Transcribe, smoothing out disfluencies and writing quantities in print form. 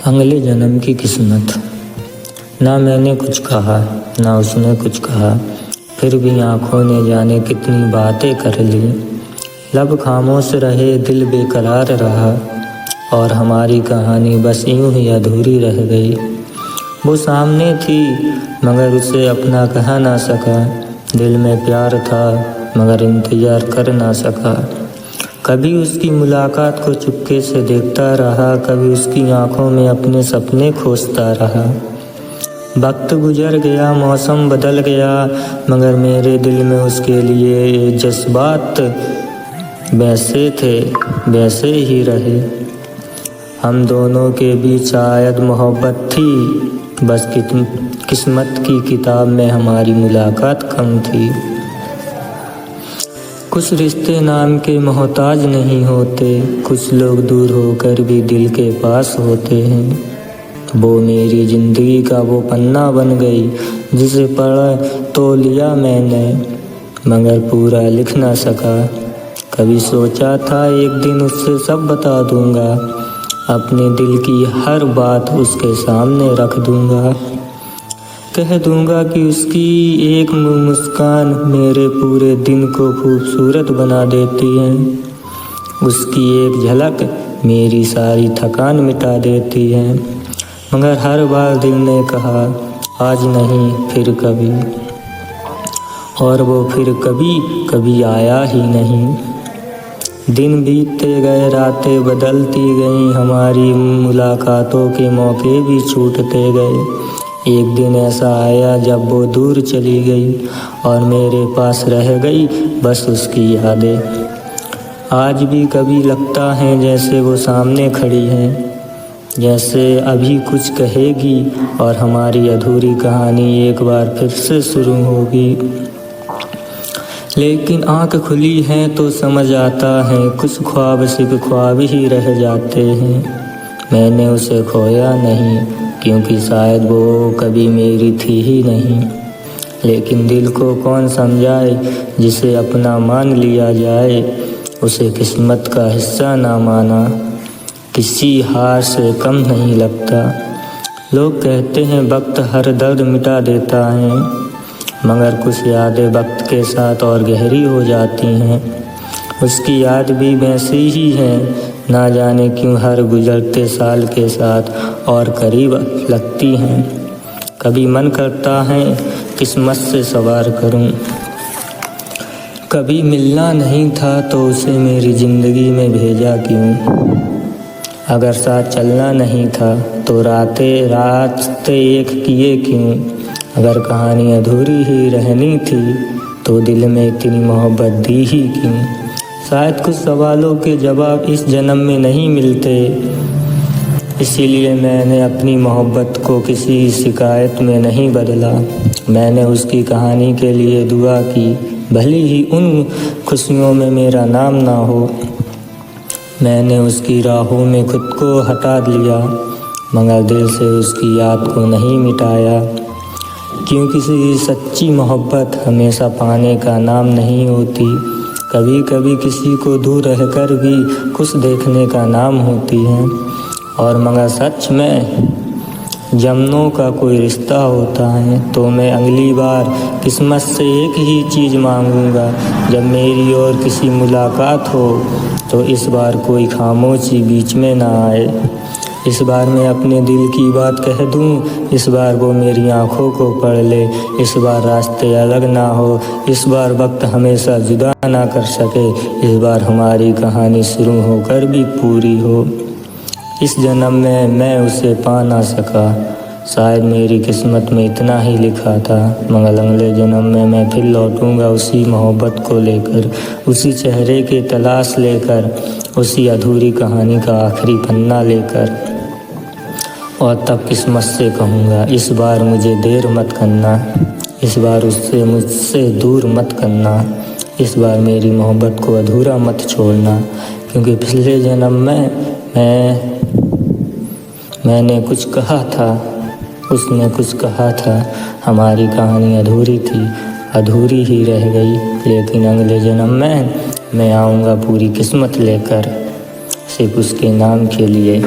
अगले जन्म की किस्मत। ना मैंने कुछ कहा ना उसने कुछ कहा, फिर भी आँखों ने जाने कितनी बातें कर ली। लब खामोश रहे, दिल बेकरार रहा, और हमारी कहानी बस यूं ही अधूरी रह गई। वो सामने थी मगर उसे अपना कह ना सका, दिल में प्यार था मगर इंतज़ार कर ना सका। कभी उसकी मुलाकात को चुपके से देखता रहा, कभी उसकी आंखों में अपने सपने खोजता रहा। वक्त गुजर गया, मौसम बदल गया, मगर मेरे दिल में उसके लिए जज्बात वैसे थे वैसे ही रहे। हम दोनों के बीच शायद मोहब्बत थी, बस किस्मत की किताब में हमारी मुलाकात कम थी। कुछ रिश्ते नाम के मोहताज नहीं होते, कुछ लोग दूर होकर भी दिल के पास होते हैं। वो मेरी ज़िंदगी का वो पन्ना बन गई, जिसे पढ़ा तो लिया मैंने मगर पूरा लिख ना सका। कभी सोचा था एक दिन उससे सब बता दूंगा, अपने दिल की हर बात उसके सामने रख दूंगा। कह दूंगा कि उसकी एक मुस्कान मेरे पूरे दिन को खूबसूरत बना देती है, उसकी एक झलक मेरी सारी थकान मिटा देती है। मगर हर बार दिल ने कहा आज नहीं फिर कभी, और वो फिर कभी कभी आया ही नहीं। दिन बीतते गए, रातें बदलती गईं, हमारी मुलाकातों के मौके भी छूटते गए। एक दिन ऐसा आया जब वो दूर चली गई और मेरे पास रह गई बस उसकी यादें। आज भी कभी लगता है जैसे वो सामने खड़ी है, जैसे अभी कुछ कहेगी और हमारी अधूरी कहानी एक बार फिर से शुरू होगी। लेकिन आँख खुली है तो समझ आता है, कुछ ख्वाब सिर्फ ख्वाब ही रह जाते हैं। मैंने उसे खोया नहीं, क्योंकि शायद वो कभी मेरी थी ही नहीं। लेकिन दिल को कौन समझाए, जिसे अपना मान लिया जाए, उसे किस्मत का हिस्सा ना माना किसी हार से कम नहीं लगता। लोग कहते हैं वक्त हर दर्द मिटा देता है, मगर कुछ यादें वक्त के साथ और गहरी हो जाती हैं। उसकी याद भी वैसी ही है, ना जाने क्यों हर गुजरते साल के साथ और करीब लगती हैं। कभी मन करता है किस्मत से सवार करूं, कभी मिलना नहीं था तो उसे मेरी ज़िंदगी में भेजा क्यों। अगर साथ चलना नहीं था तो रास्ते एक किए क्यों। अगर कहानी अधूरी ही रहनी थी तो दिल में इतनी मोहब्बत दी ही क्यों। शायद कुछ सवालों के जवाब इस जन्म में नहीं मिलते, इसीलिए मैंने अपनी मोहब्बत को किसी शिकायत में नहीं बदला। मैंने उसकी कहानी के लिए दुआ की, भले ही उन खुशियों में मेरा नाम ना हो। मैंने उसकी राहों में खुद को हटा लिया, मगर दिल से उसकी याद को नहीं मिटाया। क्योंकि किसी सच्ची मोहब्बत हमेशा पाने का नाम नहीं होती, कभी कभी किसी को दूर रहकर भी खुश देखने का नाम होती है। और मगर सच में जमनों का कोई रिश्ता होता है तो मैं अगली बार किस्मत से एक ही चीज़ मांगूंगा, जब मेरी और किसी मुलाकात हो तो इस बार कोई खामोशी बीच में ना आए। इस बार मैं अपने दिल की बात कह दूं, इस बार वो मेरी आंखों को पढ़ ले, इस बार रास्ते अलग ना हो, इस बार वक्त हमेशा जुदा ना कर सके, इस बार हमारी कहानी शुरू होकर भी पूरी हो। इस जन्म में मैं उसे पा ना सका, शायद मेरी किस्मत में इतना ही लिखा था, मगर अगले जन्म में मैं फिर लौटूंगा उसी मोहब्बत को लेकर, उसी चेहरे की तलाश लेकर, उसी अधूरी कहानी का आखिरी पन्ना लेकर। और तब किस्मत से कहूँगा इस बार मुझे देर मत करना, इस बार मुझसे दूर मत करना, इस बार मेरी मोहब्बत को अधूरा मत छोड़ना। क्योंकि पिछले जन्म में मैंने कुछ कहा था, उसने कुछ कहा था, हमारी कहानी अधूरी थी, अधूरी ही रह गई। लेकिन अगले जन्म में मैं आऊँगा पूरी किस्मत लेकर। सिर्फ उसके नाम के लिए।